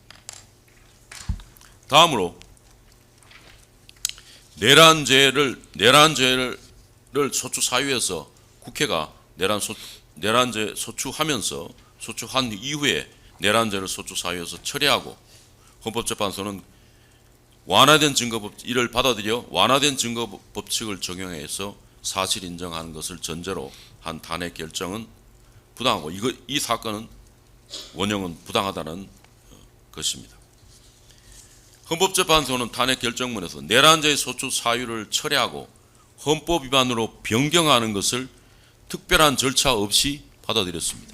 다음으로 내란죄를 소추 사유에서 국회가 내란죄 소추하면서 소추한 이후에 내란죄를 소추 사유에서 처리하고 헌법재판소는 이를 받아들여 완화된 증거 법칙을 적용해서 사실 인정하는 것을 전제로 한 탄핵 결정은 부당하고 이 사건은 원형은 부당하다는 것입니다. 헌법재판소는 탄핵 결정문에서 내란죄의 소추 사유를 철회하고 헌법 위반으로 변경하는 것을 특별한 절차 없이 받아들였습니다.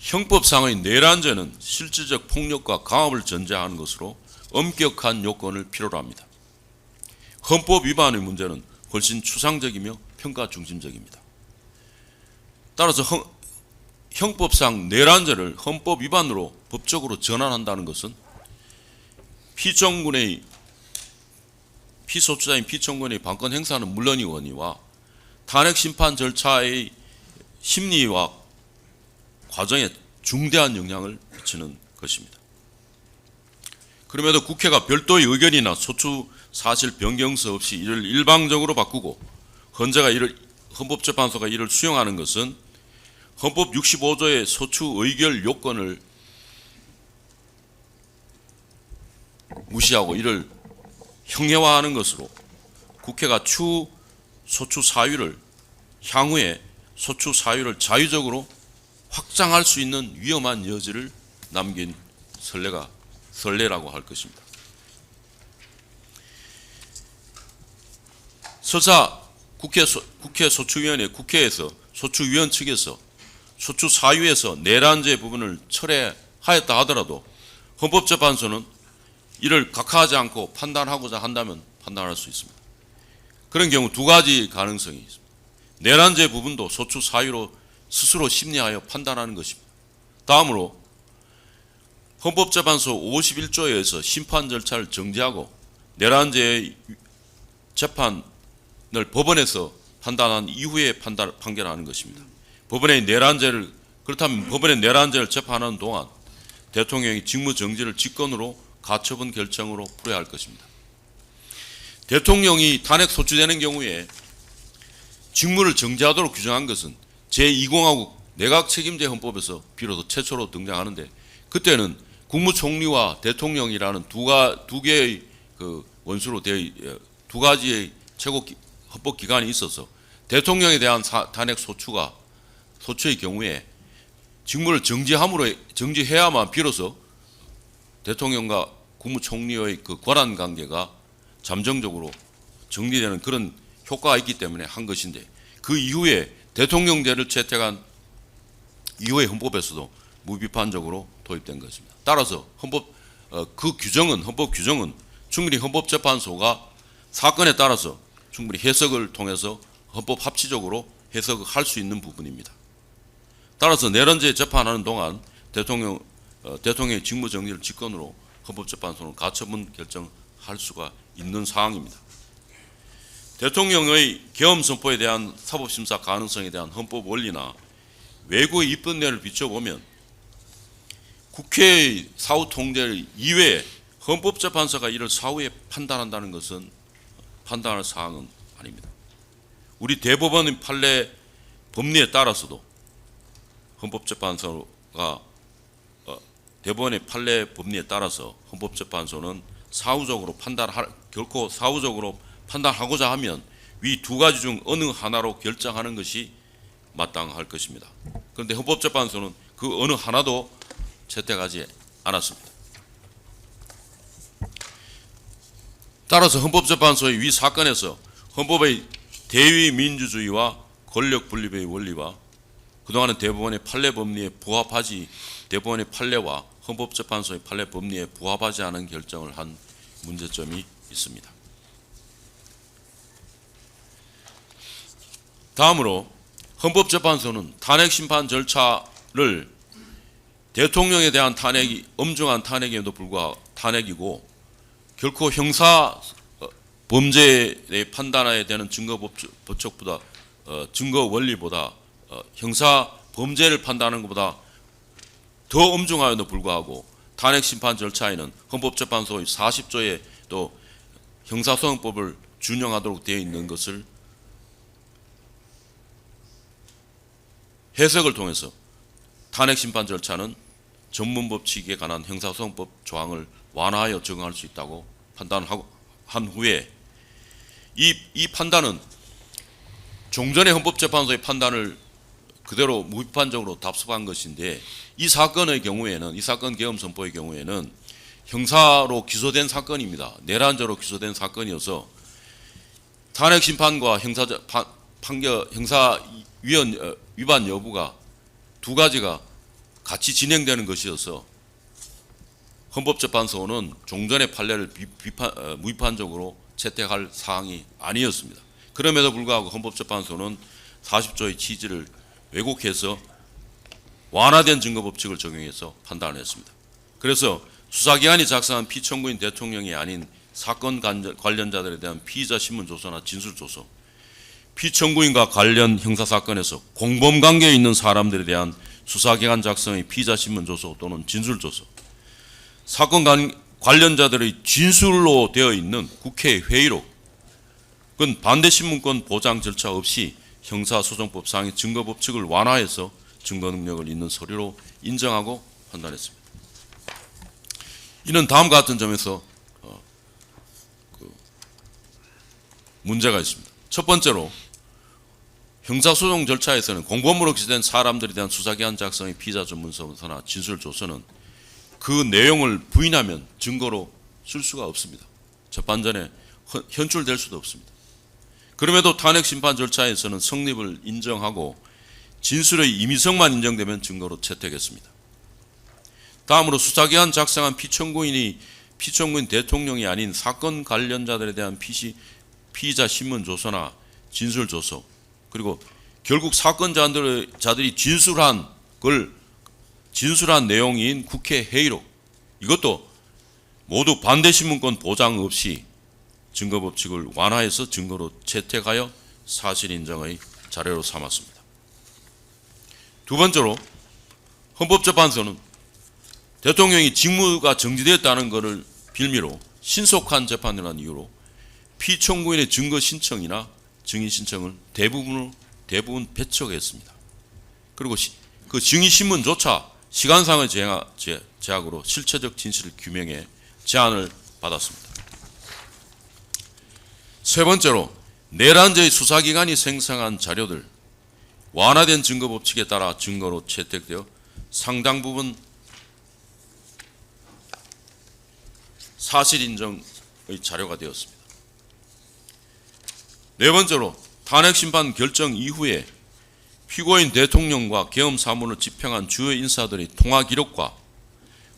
형법상의 내란죄는 실질적 폭력과 강압을 전제하는 것으로 엄격한 요건을 필요로 합니다. 헌법 위반의 문제는 훨씬 추상적이며 평가 중심적입니다. 따라서 형법상 내란죄를 헌법 위반으로 법적으로 전환한다는 것은 피소추자인 피청구인의 방권 행사는 물론이거니와 탄핵 심판 절차의 심리와 과정에 중대한 영향을 미치는 것입니다. 그럼에도 국회가 별도의 의견이나 소추 사실 변경서 없이 이를 일방적으로 바꾸고 헌법재판소가 이를 수용하는 것은 헌법 65조의 소추 의결 요건을 무시하고 이를 형해화하는 것으로 국회가 소추 사유를 향후에 소추 사유를 자유적으로 확장할 수 있는 위험한 여지를 남긴 선례라고 할 것입니다. 설사 국회 소추위원회 국회에서 소추위원 측에서 소추 사유에서 내란죄 부분을 철회하였다 하더라도 헌법재판소는 이를 각하하지 않고 판단하고자 한다면 판단할 수 있습니다. 그런 경우 두 가지 가능성이 있습니다. 내란죄 부분도 소추 사유로 스스로 심리하여 판단하는 것입니다. 다음으로 헌법재판소 51조에 의해서 심판 절차를 정지하고 내란죄의 재판을 법원에서 판단한 이후에 판결하는 것입니다. 그렇다면 법원의 내란죄를 재판하는 동안 대통령이 직무정지를 직권으로 가처분 결정으로 풀어야 할 것입니다. 대통령이 탄핵 소추되는 경우에 직무를 정지하도록 규정한 것은 제2공화국 내각책임제 헌법에서 비로소 최초로 등장하는데, 그때는 국무총리와 대통령이라는 두 개의 그 원수로 두 가지의 최고 헌법 기관이 있어서 대통령에 대한 탄핵 소추의 경우에 직무를 정지해야만 비로소 대통령과 국무총리의 그 권한 관계가 잠정적으로 정리되는 그런 효과가 있기 때문에 한 것인데, 그 이후에 대통령제를 채택한 이후의 헌법에서도 무비판적으로 도입된 것입니다. 따라서 헌법 규정은 충분히 헌법재판소가 사건에 따라서 충분히 해석을 통해서 헌법 합치적으로 해석할 수 있는 부분입니다. 따라서 내란죄 재판하는 동안 대통령의 직무정지를 직권으로 헌법재판소는 가처분 결정할 수가 있는 사항입니다. 대통령의 계엄 선포에 대한 사법심사 가능성에 대한 헌법 원리나 외국의 입법례를 비춰보면 국회의 사후 통제 이외에 헌법재판소가 이를 사후에 판단한다는 것은 판단할 사항은 아닙니다. 우리 대법원의 판례 법리에 따라서도 헌법재판소가 대법원의 판례 법리에 따라서 헌법재판소는 결코 사후적으로 판단하고자 하면 위 두 가지 중 어느 하나로 결정하는 것이 마땅할 것입니다. 그런데 헌법재판소는 그 어느 하나도 채택하지 않았습니다. 따라서 헌법재판소의 위 사건에서 헌법의 대의민주주의와 권력분립의 원리와 그동안의 대법원의 판례 법리에 대법원의 판례와 헌법재판소의 판례 법리에 부합하지 않은 결정을 한 문제점이 있습니다. 다음으로 헌법재판소는 탄핵심판 절차를 대통령에 대한 탄핵이 엄중한 탄핵에도 불구하고 탄핵이고 결코 형사 범죄의 판단해야 되는 증거 원리보다 형사 범죄를 판단하는 것보다 더 엄중하여도 불구하고 탄핵심판 절차에는 헌법재판소의 40조에 또 형사소송법을 준용하도록 되어 있는 것을 해석을 통해서 탄핵심판 절차는 전문법칙에 관한 형사소송법 조항을 완화하여 적용할 수 있다고 판단한 후에 이 판단은 종전의 헌법재판소의 판단을 그대로 무비판적으로 답습한 것인데, 이 사건 계엄 선포의 경우에는 형사로 기소된 사건입니다. 내란죄로 기소된 사건이어서 탄핵심판과 형사 위반 여부가 두 가지가 같이 진행되는 것이어서 헌법재판소는 종전의 판례를 무비판적으로 채택할 사항이 아니었습니다. 그럼에도 불구하고 헌법재판소는 40조의 취지를 왜곡해서 완화된 증거법칙을 적용해서 판단을 했습니다. 그래서 수사기관이 작성한 피청구인 대통령이 아닌 사건 관련자들에 대한 피의자 신문조서나 진술조서, 피청구인과 관련 형사사건에서 공범관계에 있는 사람들에 대한 수사기관 작성의 피의자 신문조서 또는 진술조서, 사건 관련자들의 진술로 되어 있는 국회 회의록, 그건 반대신문권 보장 절차 없이 형사소송법상의 증거법칙을 완화해서 증거능력을 있는 서류로 인정하고 판단했습니다. 이는 다음과 같은 점에서 문제가 있습니다. 첫 번째로 형사소송 절차에서는 공범으로 기소된 사람들에 대한 수사기관 작성의 피의자 전문서나 진술조서는 그 내용을 부인하면 증거로 쓸 수가 없습니다. 재판전에 현출될 수도 없습니다. 그럼에도 탄핵심판 절차에서는 성립을 인정하고 진술의 임의성만 인정되면 증거로 채택했습니다. 다음으로 수사기관 작성한 피청구인이 피청구인 대통령이 아닌 사건 관련자들에 대한 피의자 신문 조서나 진술 조서, 그리고 결국 사건자들이 진술한 내용인 국회 회의록, 이것도 모두 반대 신문권 보장 없이 증거법칙을 완화해서 증거로 채택하여 사실 인정의 자료로 삼았습니다. 두 번째로 헌법재판소는 대통령이 직무가 정지되었다는 것을 빌미로 신속한 재판이라는 이유로 피청구인의 증거 신청이나 증인 신청을 대부분 배척했습니다. 그리고 그 증인 신문조차 시간상의 제약으로 실체적 진실을 규명해 제안을 받았습니다. 세 번째로 내란죄의 수사기관이 생성한 자료들, 완화된 증거법칙에 따라 증거로 채택되어 상당 부분 사실 인정의 자료가 되었습니다. 네 번째로 탄핵심판 결정 이후에 피고인 대통령과 계엄 사무를 집행한 주요 인사들의 통화 기록과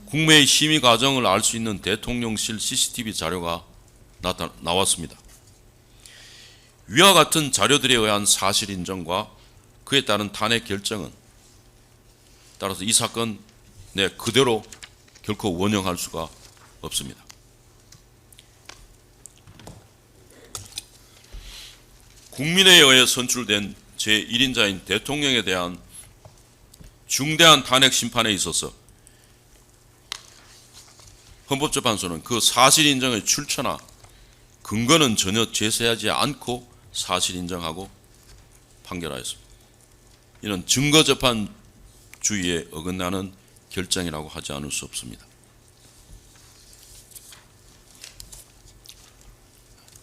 국내의 심의 과정을 알 수 있는 대통령실 CCTV 자료가 나왔습니다. 위와 같은 자료들에 의한 사실 인정과 그에 따른 탄핵 결정은 따라서 이 사건 내 그대로 결코 원용할 수가 없습니다. 국민에 의해 선출된 제1인자인 대통령에 대한 중대한 탄핵 심판에 있어서 헌법재판소는 그 사실 인정의 출처나 근거는 전혀 제시하지 않고 사실 인정하고 판결하였습니다. 이는 증거재판주의에 어긋나는 결정이라고 하지 않을 수 없습니다.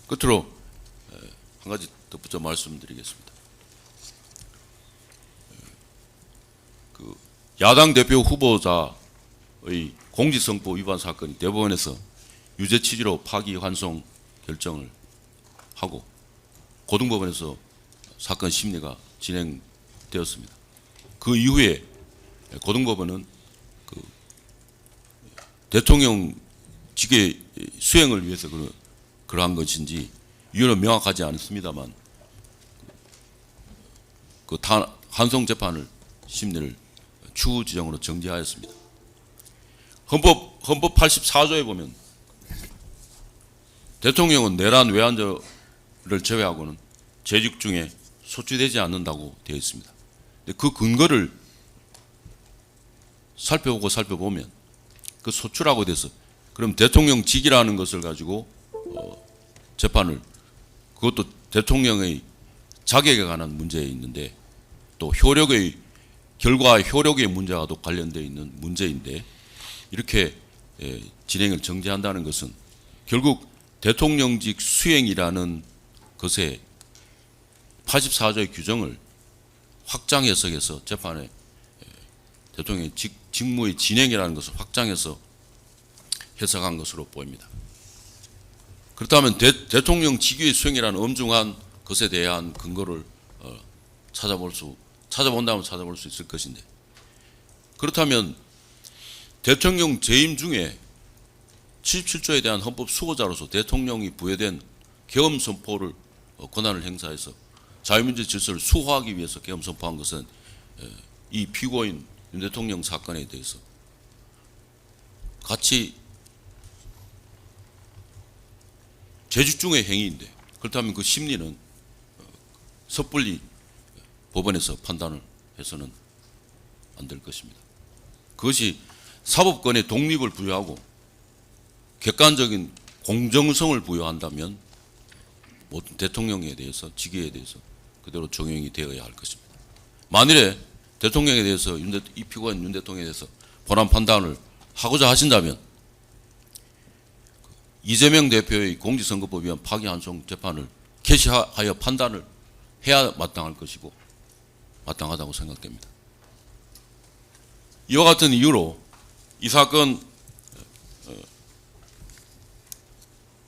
끝으로 한 가지 덧붙여 말씀드리겠습니다. 그 야당 대표 후보자의 공직선거 위반 사건이 대법원에서 유죄 취지로 파기 환송 결정을 하고 고등법원에서 사건 심리가 진행되었습니다. 그 이후에 고등법원은 그 대통령 직계 수행을 위해서 그러한 것인지 이유는 명확하지 않습니다만 그 환송 재판을 심리를 추후 지정으로 정지하였습니다. 헌법 84조에 보면 대통령은 내란 외환죄를 제외하고는 재직 중에 소추되지 않는다고 되어 있습니다. 그 근거를 살펴보면 그 소추라고 돼서 그럼 대통령 직이라는 것을 가지고 재판을, 그것도 대통령의 자격에 관한 문제에 있는데 또 효력의 결과 효력의 문제와 도 관련되어 있는 문제인데 이렇게 진행을 정지한다는 것은 결국 대통령직 수행이라는 것에 84조의 규정을 확장 해석해서 재판에 대통령의 직무의 진행이라는 것을 확장해서 해석한 것으로 보입니다. 그렇다면 대통령 직위의 수행이라는 엄중한 것에 대한 근거를 찾아본다면 찾아볼 수 있을 것인데, 그렇다면 대통령 재임 중에 77조에 대한 헌법 수호자로서 대통령이 부여된 계엄 선포를 권한을 행사해서 자유민주 질서를 수호하기 위해서 계엄 선포한 것은 이 피고인 윤 대통령 사건에 대해서 같이 재직 중의 행위인데, 그렇다면 그 심리는 섣불리 법원에서 판단을 해서는 안 될 것입니다. 그것이 사법권의 독립을 부여하고 객관적인 공정성을 부여한다면 모든 대통령에 대해서, 직위에 대해서 그대로 적용이 되어야 할 것입니다. 만일에 대통령에 대해서 이 피고인 윤 대통령에 대해서 본안 판단을 하고자 하신다면 이재명 대표의 공직선거법 위반 파기환송 재판을 개시하여 판단을 해야 마땅할 것이고 마땅하다고 생각됩니다. 이와 같은 이유로 이 사건은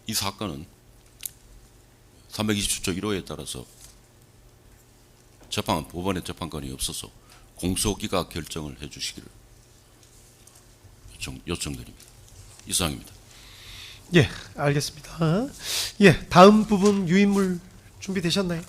이 327조 1호에 따라서 법원의 재판권이 없어서 공소기각 결정을 해주시기를 요청드립니다. 이상입니다. 예, 알겠습니다. 예, 다음 부분 유인물 준비되셨나요?